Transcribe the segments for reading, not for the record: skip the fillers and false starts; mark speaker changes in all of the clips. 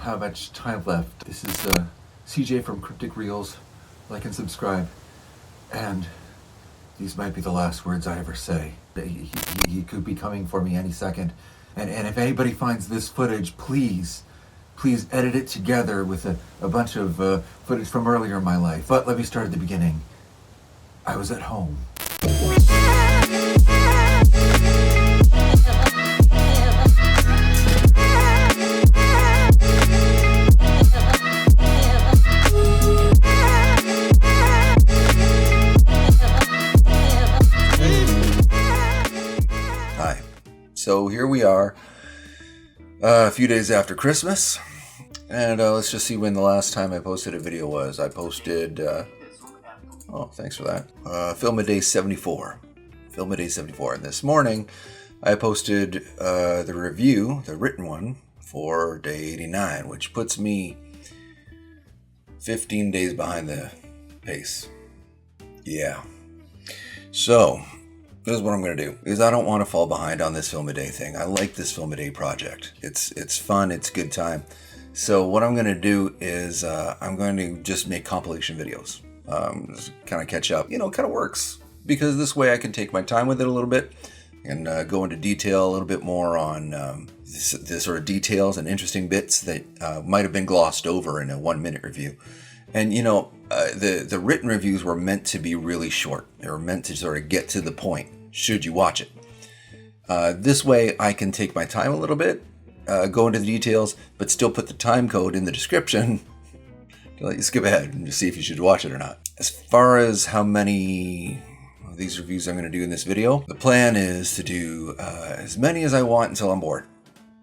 Speaker 1: how much time left. This is CJ from Cryptic Reels. Like and subscribe. And these might be the last words I ever say. He could be coming for me any second. And if anybody finds this footage, please edit it together with a bunch of footage from earlier in my life. But let me start at the beginning. I was at home. Hi. So here we are, a few days after Christmas, and let's just see when the last time I posted a video was. I posted, oh, thanks for that, Film a Day 74. Film a Day 74. And this morning, I posted the review, the written one, for Day 89, which puts me 15 days behind the pace. Yeah. So, this is what I'm going to do, because I don't want to fall behind on this Film a Day thing. I like this Film a Day project. It's fun, it's a good time. So what I'm going to do is I'm going to just make compilation videos. Just kind of catch up. You know, it kind of works, because this way I can take my time with it a little bit and go into detail a little bit more on the sort of details and interesting bits that might have been glossed over in a 1-minute review. And you know, the written reviews were meant to be really short. They were meant to sort of get to the point, should you watch it. This way I can take my time a little bit, go into the details, but still put the time code in the description to let you skip ahead and just see if you should watch it or not. As far as how many of these reviews I'm going to do in this video, the plan is to do as many as I want until I'm bored,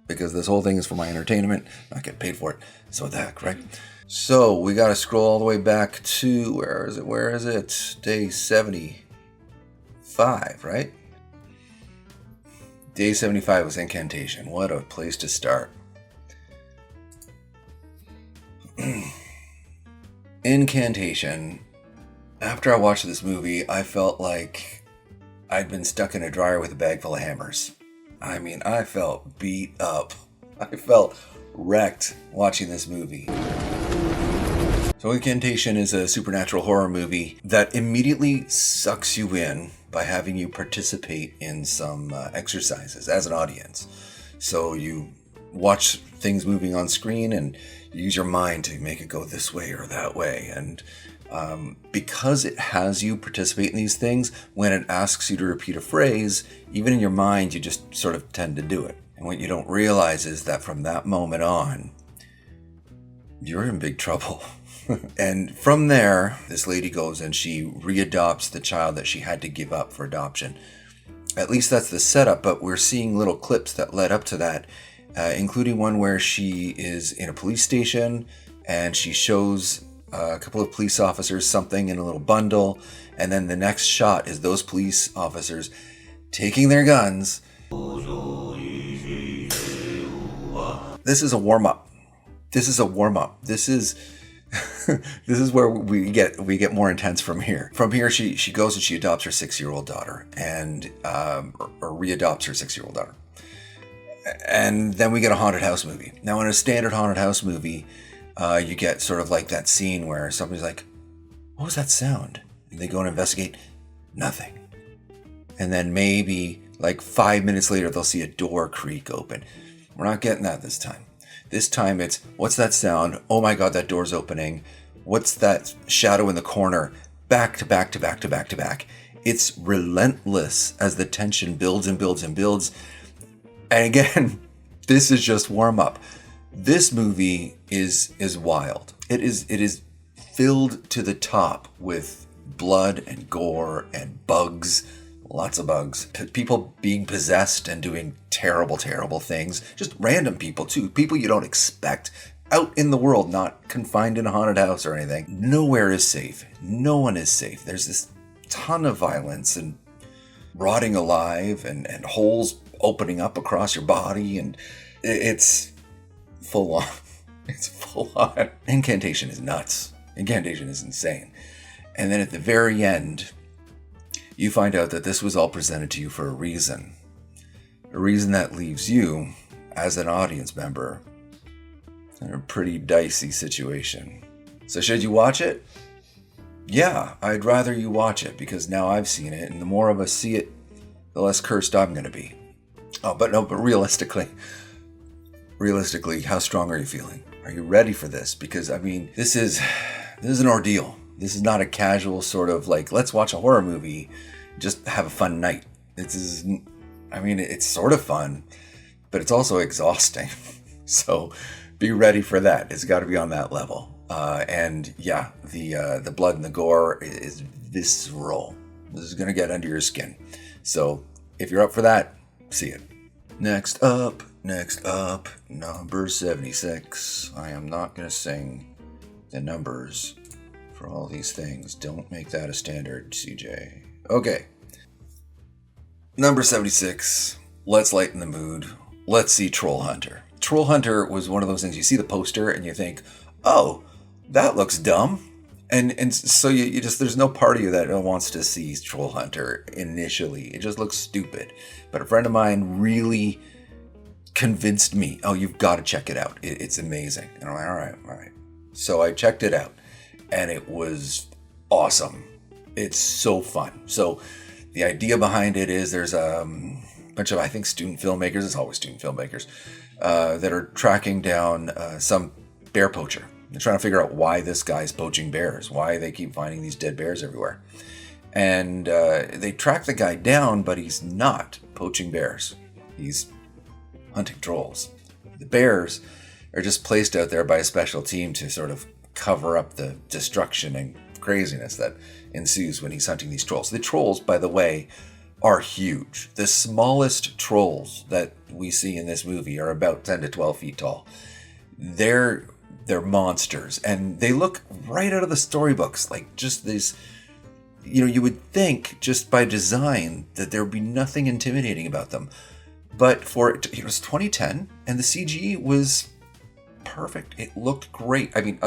Speaker 1: because this whole thing is for my entertainment, not get paid for it. So that, correct? So we got to scroll all the way back to, where is it? Day 75, right? Day 75 was Incantation. What a place to start. Incantation. After I watched this movie, I felt like I'd been stuck in a dryer with a bag full of hammers. I mean, I felt beat up. I felt wrecked watching this movie. So Incantation is a supernatural horror movie that immediately sucks you in by having you participate in some exercises as an audience. So you watch things moving on screen and you use your mind to make it go this way or that way. And because it has you participate in these things, when it asks you to repeat a phrase, even in your mind, you just sort of tend to do it. And what you don't realize is that from that moment on, you're in big trouble. And from there, this lady goes and she readopts the child that she had to give up for adoption. At least that's the setup, but we're seeing little clips that led up to that, including one where she is in a police station and she shows a couple of police officers something in a little bundle, and then the next shot is those police officers taking their guns. This is a warm-up. This is a warm-up. This is this is where we get more intense from here. From here, she goes and she adopts her 6-year-old daughter, and or readopts her 6-year-old daughter. And then we get a haunted house movie. Now, in a standard haunted house movie, you get sort of like that scene where somebody's like, "What was that sound?" And they go and investigate. Nothing. And then maybe like 5 minutes later, they'll see a door creak open. We're not getting that this time. This time it's, what's that sound? Oh my God, that door's opening. What's that shadow in the corner? Back to back to back to back to back. It's relentless as the tension builds and builds and builds. And again, this is just warm up. This movie is wild. It is filled to the top with blood and gore and bugs. Lots of bugs. People being possessed and doing terrible, terrible things. Just random people, too. People you don't expect out in the world, not confined in a haunted house or anything. Nowhere is safe. No one is safe. There's this ton of violence and rotting alive and holes opening up across your body. And it's full on. It's full on. Incantation is nuts. Incantation is insane. And then at the very end, you find out that this was all presented to you for a reason. A reason that leaves you, as an audience member, a pretty dicey situation. So should you watch it? Yeah, I'd rather you watch it because now I've seen it, and the more of us see it, the less cursed I'm going to be. But realistically, how strong are you feeling? Are you ready for this? Because, I mean, this is an ordeal. This is not a casual sort of like, let's watch a horror movie, just have a fun night. It's sort of fun, but it's also exhausting. So be ready for that. It's got to be on that level. The blood and the gore is visceral. This is going to get under your skin. So if you're up for that, see it. Next up, number 76. I am not going to sing the numbers for all these things. Don't make that a standard, CJ. Okay. Number 76. Let's lighten the mood. Let's see Troll Hunter. Troll Hunter was one of those things, you see the poster and you think, oh, that looks dumb. And so you just, there's no part of you that wants to see Troll Hunter initially. It just looks stupid. But a friend of mine really convinced me, oh, you've got to check it out. It's amazing. And I'm like, all right. So I checked it out and it was awesome. It's so fun. So the idea behind it is there's a bunch of, I think, student filmmakers, it's always student filmmakers, that are tracking down some bear poacher. They're trying to figure out why this guy's poaching bears, why they keep finding these dead bears everywhere. And they track the guy down, but he's not poaching bears. He's hunting trolls. The bears are just placed out there by a special team to sort of cover up the destruction and craziness that ensues when he's hunting these trolls. The trolls, by the way, are huge. The smallest trolls that we see in this movie are about 10 to 12 feet tall. They're monsters, and they look right out of the storybooks, like just this, you would think just by design that there would be nothing intimidating about them. But it was 2010, and the CG was perfect. It looked great. I mean,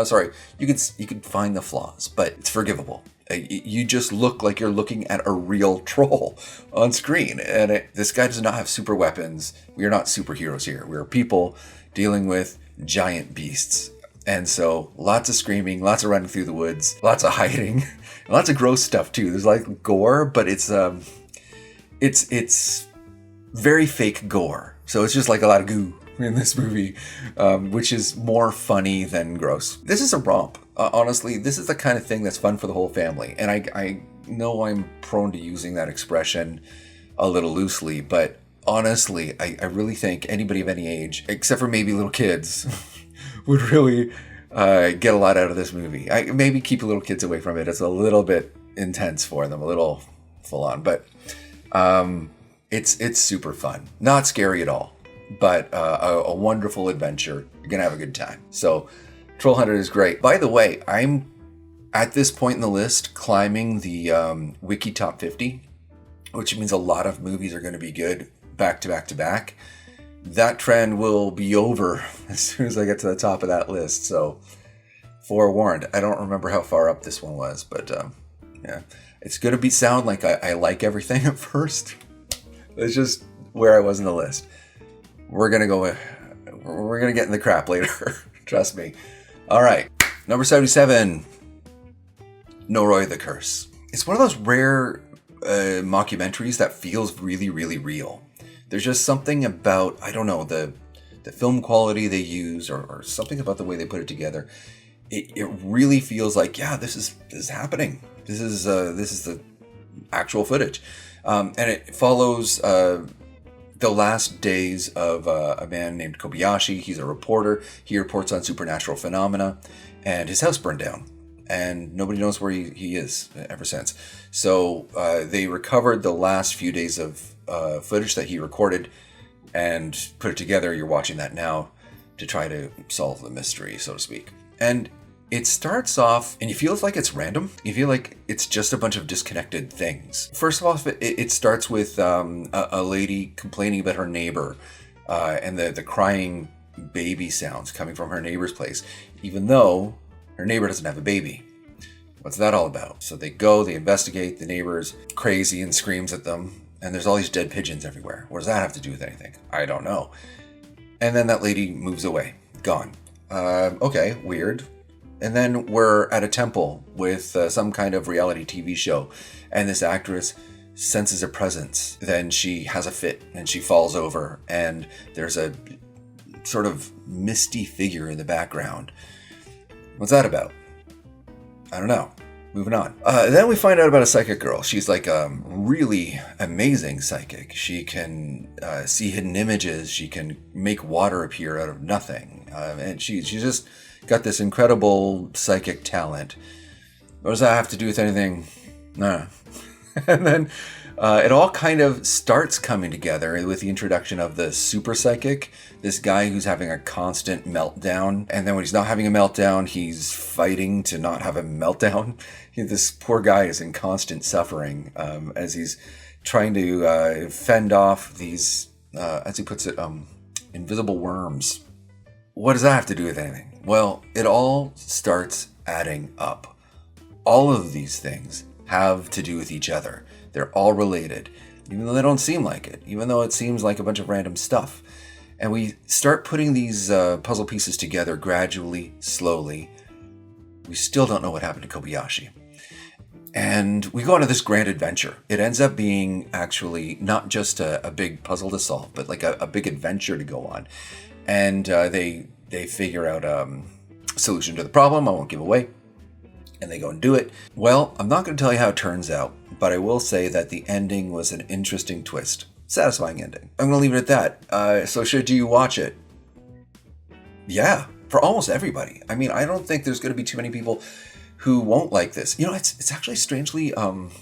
Speaker 1: you could find the flaws, but it's forgivable. You just look like you're looking at a real troll on screen. And this guy does not have super weapons. We are not superheroes here. We are people dealing with giant beasts. And so lots of screaming, lots of running through the woods, lots of hiding, lots of gross stuff too. There's like gore, but it's very fake gore. So it's just like a lot of goo in this movie, which is more funny than gross. This is a romp. Honestly, this is the kind of thing that's fun for the whole family. And I know I'm prone to using that expression a little loosely, but honestly, I really think anybody of any age, except for maybe little kids, would really get a lot out of this movie. Maybe keep little kids away from it. It's a little bit intense for them, a little full on, but it's super fun. Not scary at all, but a wonderful adventure. You're gonna have a good time. So Troll Hunter is great. By the way, I'm at this point in the list climbing the Wiki Top 50, which means a lot of movies are going to be good back to back to back. That trend will be over as soon as I get to the top of that list. So forewarned. I don't remember how far up this one was, but yeah, it's going to sound like I like everything at first. It's just where I was in the list. We're going to get in the crap later. Trust me. All right. Number 77, Noroi the Curse. It's one of those rare mockumentaries that feels really, really real. There's just something about, I don't know, the film quality they use or something about the way they put it together. It really feels like, yeah, this is happening. This is the actual footage. And it follows the last days of a man named Kobayashi. He's a reporter. He reports on supernatural phenomena, and his house burned down. And nobody knows where he is ever since. So they recovered the last few days of footage that he recorded and put it together. You're watching that now to try to solve the mystery, so to speak. And it starts off, and you feel like it's random. You feel like it's just a bunch of disconnected things. First of all, it starts with a lady complaining about her neighbor and the crying baby sounds coming from her neighbor's place, even though her neighbor doesn't have a baby. What's that all about? So they investigate. The neighbor's crazy and screams at them. And there's all these dead pigeons everywhere. What does that have to do with anything? I don't know. And then that lady moves away. Gone. Okay, weird. And then we're at a temple with some kind of reality TV show, and this actress senses a presence. Then she has a fit and she falls over, and there's a sort of misty figure in the background. What's that about? I don't know. Moving on. Then we find out about a psychic girl. She's like a really amazing psychic. She can see hidden images. She can make water appear out of nothing. And she's just got this incredible psychic talent. What does that have to do with anything? Nah. And then it all kind of starts coming together with the introduction of the super psychic, this guy who's having a constant meltdown. And then when he's not having a meltdown, he's fighting to not have a meltdown. This poor guy is in constant suffering as he's trying to fend off these, as he puts it, invisible worms. What does that have to do with anything? Well, it all starts adding up. All of these things have to do with each other. They're all related, even though they don't seem like it, even though it seems like a bunch of random stuff. And we start putting these puzzle pieces together gradually, slowly. We still don't know what happened to Kobayashi. And we go on to this grand adventure. It ends up being actually not just a big puzzle to solve, but like a big adventure to go on. And they figure out a solution to the problem. I won't give away. And they go and do it. Well, I'm not going to tell you how it turns out, but I will say that the ending was an interesting twist. Satisfying ending. I'm going to leave it at that. So should you watch it? Yeah, for almost everybody. I mean, I don't think there's going to be too many people who won't like this. You know, it's actually strangely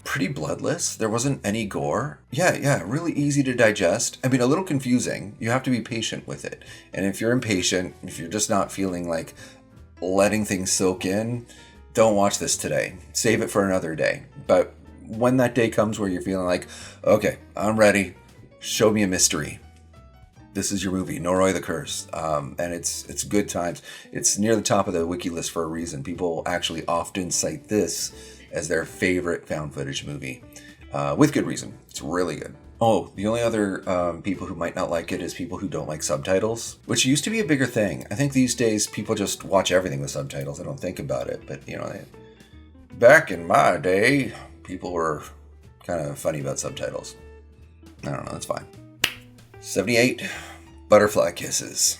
Speaker 1: pretty bloodless. There wasn't any gore. Yeah, really easy to digest. I mean, a little confusing. You have to be patient with it. And if you're impatient, if you're just not feeling like letting things soak in, don't watch this today. Save it for another day. But when that day comes where you're feeling like, okay, I'm ready, show me a mystery. This is your movie, Noroi the Curse. And it's good times. It's near the top of the wiki list for a reason. People actually often cite this as their favorite found footage movie. With good reason. It's really good. Oh, the only other people who might not like it is people who don't like subtitles, which used to be a bigger thing. I think these days people just watch everything with subtitles. They don't think about it. But, you know, back in my day, people were kind of funny about subtitles. I don't know. That's fine. 78, Butterfly Kisses.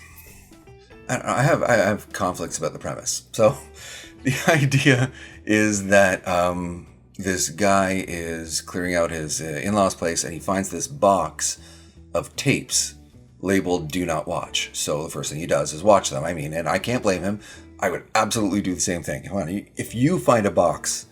Speaker 1: I have conflicts about the premise. So the idea is that this guy is clearing out his in-laws' place, and he finds this box of tapes labeled "Do Not Watch." So the first thing he does is watch them. I mean, and I can't blame him. I would absolutely do the same thing. Come on, if you find a box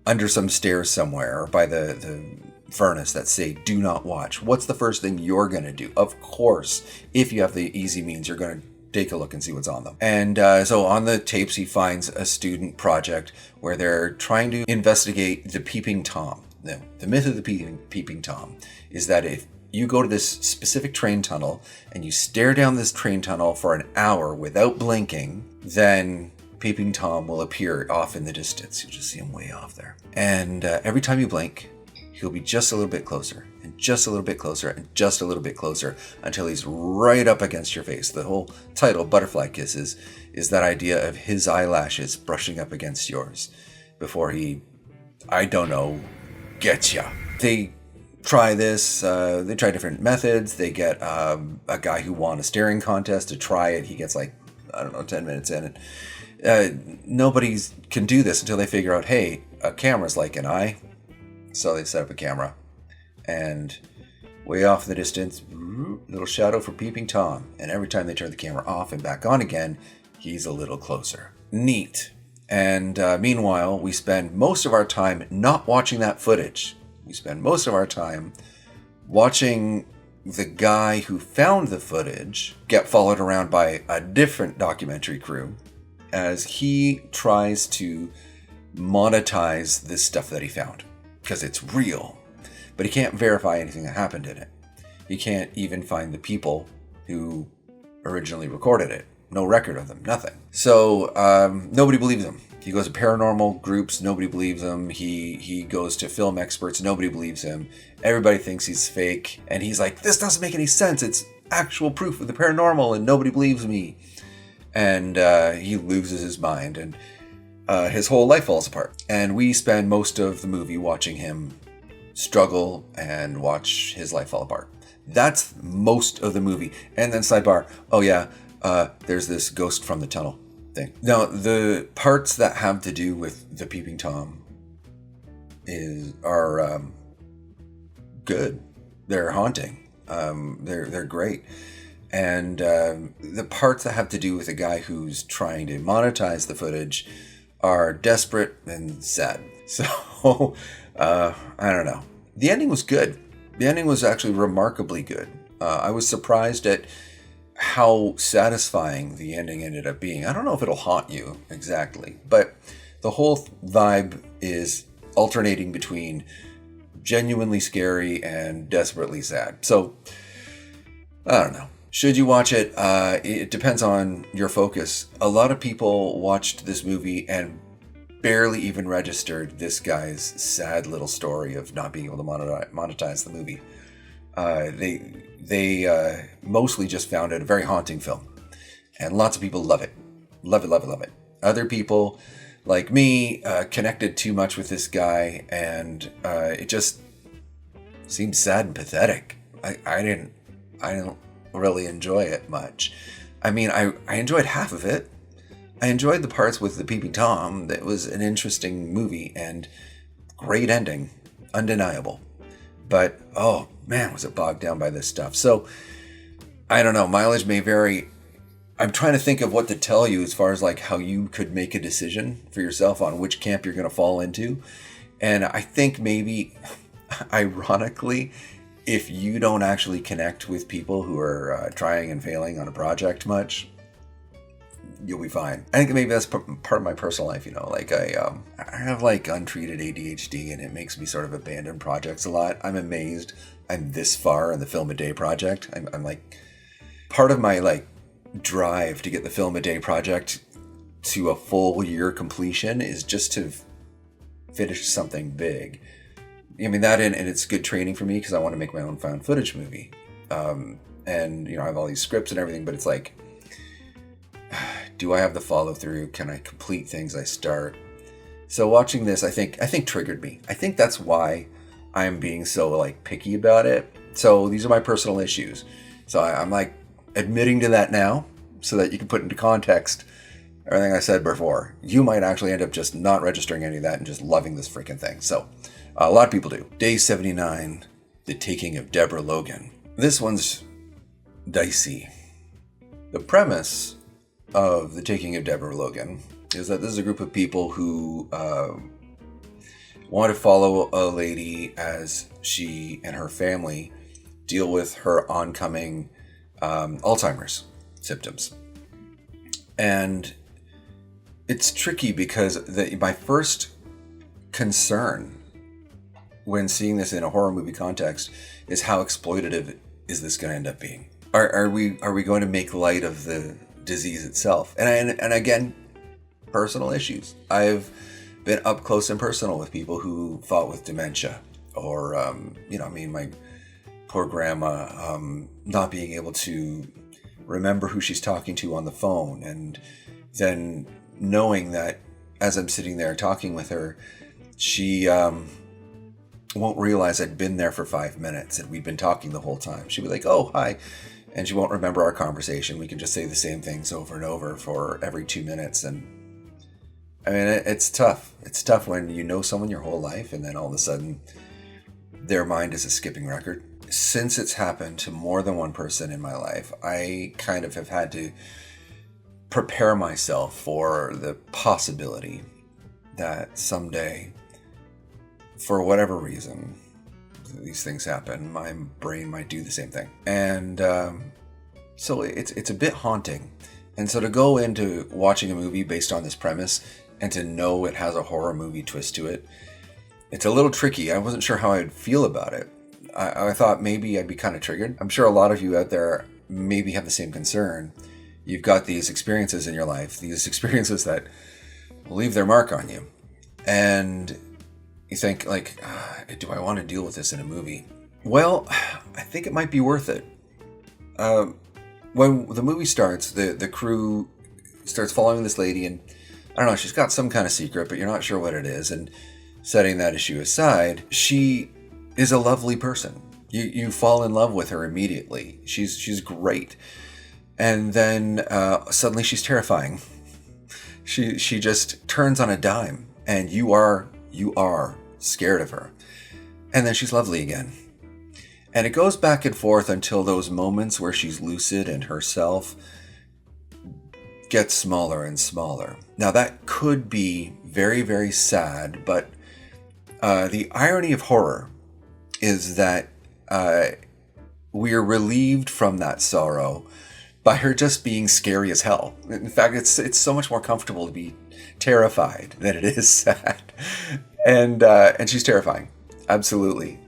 Speaker 1: under some stairs somewhere or by the furnace that say "Do Not Watch," what's the first thing you're going to do? Of course, if you have the easy means, you're going to take a look and see what's on them. And so on the tapes, he finds a student project where they're trying to investigate the peeping Tom. The myth of the peeping Tom is that if you go to this specific train tunnel and you stare down this train tunnel for an hour without blinking, then peeping Tom will appear off in the distance. You'll just see him way off there. And every time you blink, he'll be just a little bit closer, and just a little bit closer, and just a little bit closer, until he's right up against your face. The whole title, Butterfly Kisses, is that idea of his eyelashes brushing up against yours before he, I don't know, gets ya. They try this, they try different methods. They get a guy who won a staring contest to try it. He gets 10 minutes in. Nobody can do this until they figure out, hey, a camera's like an eye. So they set up a camera, and way off in the distance, little shadow for peeping Tom. And every time they turn the camera off and back on again, he's a little closer. Neat. And meanwhile, we spend most of our time not watching that footage. We spend most of our time watching the guy who found the footage get followed around by a different documentary crew as he tries to monetize this stuff that he found. Because it's real, but he can't verify anything that happened in it. He can't even find the people who originally recorded it. No record of them, nothing. So nobody believes him. He goes to paranormal groups, nobody believes him. He goes to film experts, nobody believes him. Everybody thinks he's fake, and he's like, this doesn't make any sense. It's actual proof of the paranormal, and nobody believes me. and he loses his mind, and his whole life falls apart. And we spend most of the movie watching him struggle and watch his life fall apart. That's most of the movie. And then sidebar, oh yeah, there's this ghost from the tunnel thing. Now, the parts that have to do with the Peeping Tom are good. They're haunting. They're great. And the parts that have to do with a guy who's trying to monetize the footage are desperate and sad. So, I don't know. The ending was good. The ending was actually remarkably good. I was surprised at how satisfying the ending ended up being. I don't know if it'll haunt you exactly, but the whole vibe is alternating between genuinely scary and desperately sad. So, I don't know. Should you watch it? It depends on your focus. A lot of people watched this movie and barely even registered this guy's sad little story of not being able to monetize the movie. They mostly just found it a very haunting film. And lots of people love it. Love it, love it, love it. Other people, like me, connected too much with this guy, and it just seemed sad and pathetic. I didn't really enjoy it much. I mean, I enjoyed half of it. I enjoyed the parts with the Peeping Tom. That was an interesting movie and great ending, undeniable. But, oh man, was it bogged down by this stuff. So, I don't know, mileage may vary. I'm trying to think of what to tell you as far as like how you could make a decision for yourself on which camp you're going to fall into. And I think maybe, ironically, if you don't actually connect with people who are trying and failing on a project much, you'll be fine. I think maybe that's part of my personal life, like I have like untreated ADHD, and it makes me sort of abandon projects a lot. I'm amazed I'm this far in the Film a Day project. I'm like, part of my like drive to get the Film a Day project to a full year completion is just to finish something big. I mean, that and it's good training for me because I want to make my own found footage movie. And I have all these scripts and everything, but it's like, do I have the follow through? Can I complete things I start? So watching this, I think triggered me. I think that's why I'm being so like picky about it. So these are my personal issues. So I'm like admitting to that now so that you can put into context everything I said before. You might actually end up just not registering any of that and just loving this freaking thing. So a lot of people do. Day 79, The Taking of Deborah Logan. This one's dicey. The premise of The Taking of Deborah Logan is that this is a group of people who want to follow a lady as she and her family deal with her oncoming Alzheimer's symptoms. And it's tricky because my first concern when seeing this in a horror movie context is how exploitative is this going to end up being? Are we going to make light of the disease itself? And again, personal issues. I've been up close and personal with people who fought with dementia, or my poor grandma not being able to remember who she's talking to on the phone, and then knowing that as I'm sitting there talking with her, she won't realize I'd been there for 5 minutes and we'd been talking the whole time. She'd be like, "Oh, hi." And she won't remember our conversation. We can just say the same things over and over for every 2 minutes. And I mean, it's tough. It's tough when you know someone your whole life and then all of a sudden their mind is a skipping record. Since it's happened to more than one person in my life, I kind of have had to prepare myself for the possibility that someday, for whatever reason, these things happen, my brain might do the same thing. And so it's a bit haunting. And so to go into watching a movie based on this premise and to know it has a horror movie twist to it, it's a little tricky. I wasn't sure how I'd feel about it. I thought maybe I'd be kind of triggered. I'm sure a lot of you out there maybe have the same concern. You've got these experiences in your life, these experiences that leave their mark on you. And you think, like, do I want to deal with this in a movie? Well, I think it might be worth it. When the movie starts, the crew starts following this lady, and I don't know, she's got some kind of secret, but you're not sure what it is. And setting that issue aside, she is a lovely person. You fall in love with her immediately. She's great. And then suddenly she's terrifying. She just turns on a dime, and you are scared of her. And then she's lovely again. And it goes back and forth until those moments where she's lucid and herself gets smaller and smaller. Now that could be very, very sad, but the irony of horror is that we are relieved from that sorrow by her just being scary as hell. In fact, it's so much more comfortable to be terrified than it is sad. And she's terrifying. Absolutely.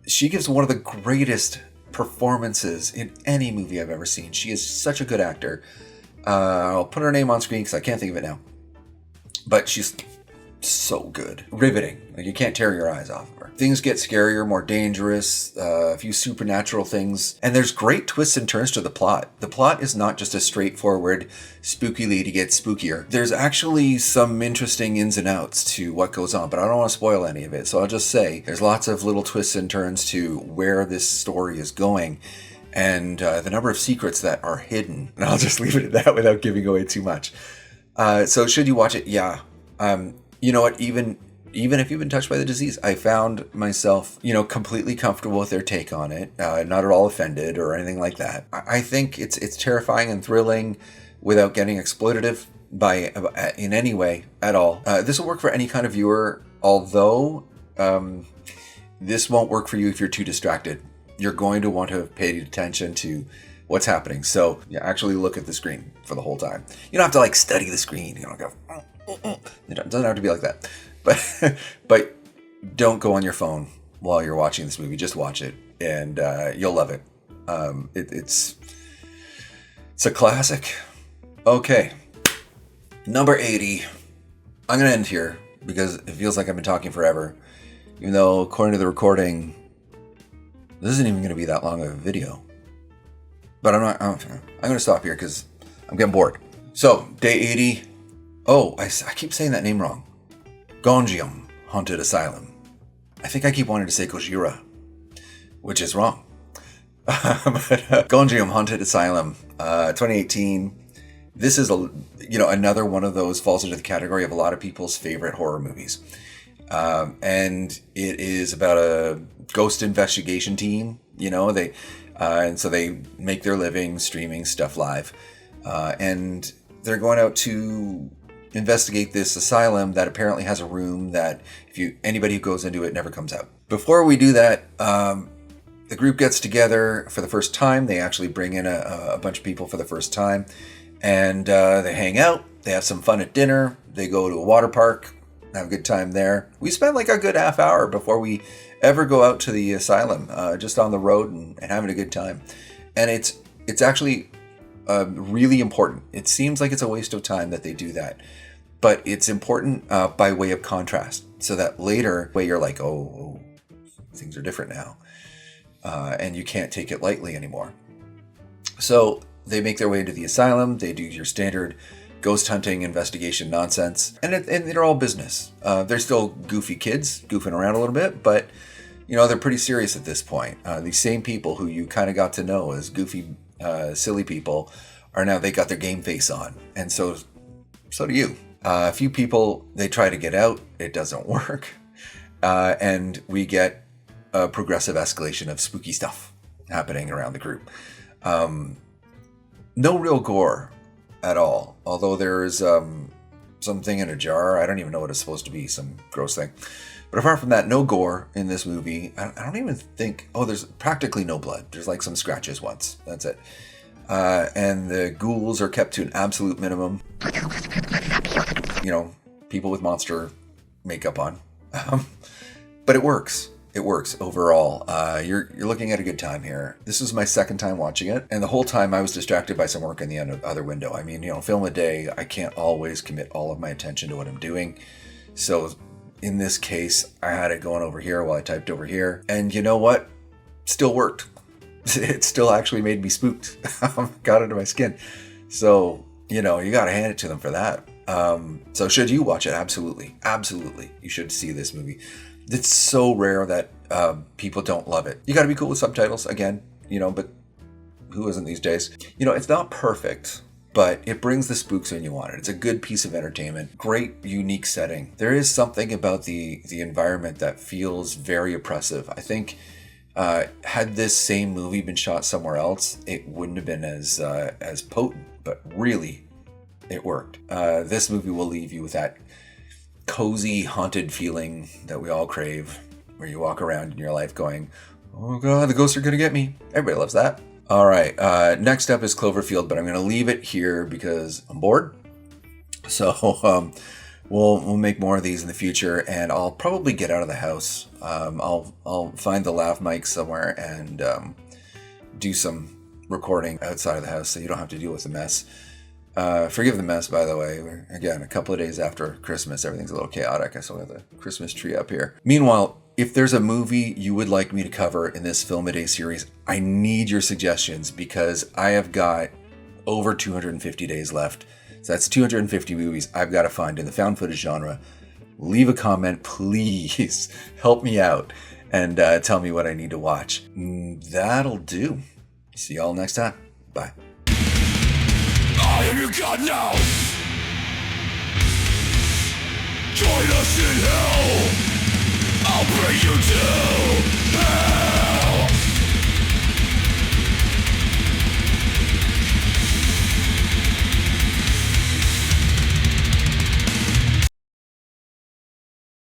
Speaker 1: She gives one of the greatest performances in any movie I've ever seen. She is such a good actor. I'll put her name on screen because I can't think of it now. But she's so good. Riveting. Like, you can't tear your eyes off of her. Things get scarier, more dangerous, a few supernatural things. And there's great twists and turns to the plot. The plot is not just a straightforward spooky lady gets spookier. There's actually some interesting ins and outs to what goes on, but I don't want to spoil any of it. So I'll just say there's lots of little twists and turns to where this story is going, and the number of secrets that are hidden. And I'll just leave it at that without giving away too much. So should you watch it? Yeah. You know what? Even if you've been touched by the disease, I found myself, completely comfortable with their take on it. Not at all offended or anything like that. I think it's terrifying and thrilling without getting exploitative in any way at all. This will work for any kind of viewer, although this won't work for you if you're too distracted. You're going to want to have paid attention to what's happening. So actually look at the screen for the whole time. You don't have to study the screen. You don't go. It doesn't have to be like that. But don't go on your phone while you're watching this movie. Just watch it, and you'll love it. It's a classic. Okay, number 80. I'm gonna end here because it feels like I've been talking forever, even though according to the recording, this isn't even gonna be that long of a video. But I'm gonna stop here because I'm getting bored. So day 80. Oh, I keep saying that name wrong. Gonjiam, Haunted Asylum. I think I keep wanting to say Gojira, which is wrong. But Gonjiam, Haunted Asylum, 2018. This is another one of those, falls into the category of a lot of people's favorite horror movies. And it is about a ghost investigation team. And so they make their living streaming stuff live. And they're going out to investigate this asylum that apparently has a room that anybody who goes into it never comes out. Before we do that, the group gets together for the first time. They actually bring in a bunch of people for the first time, and they hang out. They have some fun at dinner. They go to a water park, have a good time there. We spend a good half hour before we ever go out to the asylum, just on the road and having a good time. And it's actually really important. It seems like it's a waste of time that they do that, but it's important by way of contrast, so that later you're like, oh, things are different now, and you can't take it lightly anymore. So they make their way into the asylum. They do your standard ghost hunting investigation nonsense, and they're all business. They're still goofy kids goofing around a little bit, but they're pretty serious at this point. These same people who you kind of got to know as goofy, silly people they got their game face on, and so do you. A few people, they try to get out, it doesn't work, and we get a progressive escalation of spooky stuff happening around the group. No real gore at all, although there's something in a jar. I don't even know what it's supposed to be, some gross thing. But apart from that, no gore in this movie. I don't even think... Oh, there's practically no blood. There's some scratches once. That's it. And the ghouls are kept to an absolute minimum. People with monster makeup on. But it works. It works overall. You're looking at a good time here. This is my second time watching it, and the whole time I was distracted by some work in the other window. I mean, film a day, I can't always commit all of my attention to what I'm doing. So in this case, I had it going over here while I typed over here. And you know what? Still worked. It still actually made me spooked. Got under my skin. So You know, you got to hand it to them for that. So should you watch it? Absolutely. Absolutely. You should see this movie. It's so rare that people don't love it. You got to be cool with subtitles again, you know, but who isn't these days? You know, it's not perfect, but it brings the spooks when you want it. It's a good piece of entertainment. Great, unique setting. There is something about the environment that feels very oppressive. I think had this same movie been shot somewhere else, it wouldn't have been as potent. But really, it worked. This movie will leave you with that cozy, haunted feeling that we all crave, where you walk around in your life going, oh God, the ghosts are going to get me. Everybody loves that. All right, next up is Cloverfield, but I'm going to leave it here because I'm bored. So we'll make more of these in the future, and I'll probably get out of the house. I'll find the lav mic somewhere and do some recording outside of the house so you don't have to deal with the mess. Forgive the mess, by the way. We're, again, a couple of days after Christmas, everything's a little chaotic. I still have the Christmas tree up here. Meanwhile, if there's a movie you would like me to cover in this Film a Day series, I need your suggestions because I have got over 250 days left. So that's 250 movies I've got to find in the found footage genre. Leave a comment, please. Help me out and tell me what I need to watch. That'll do. See y'all next time. Bye. I am your God now. Join us in hell.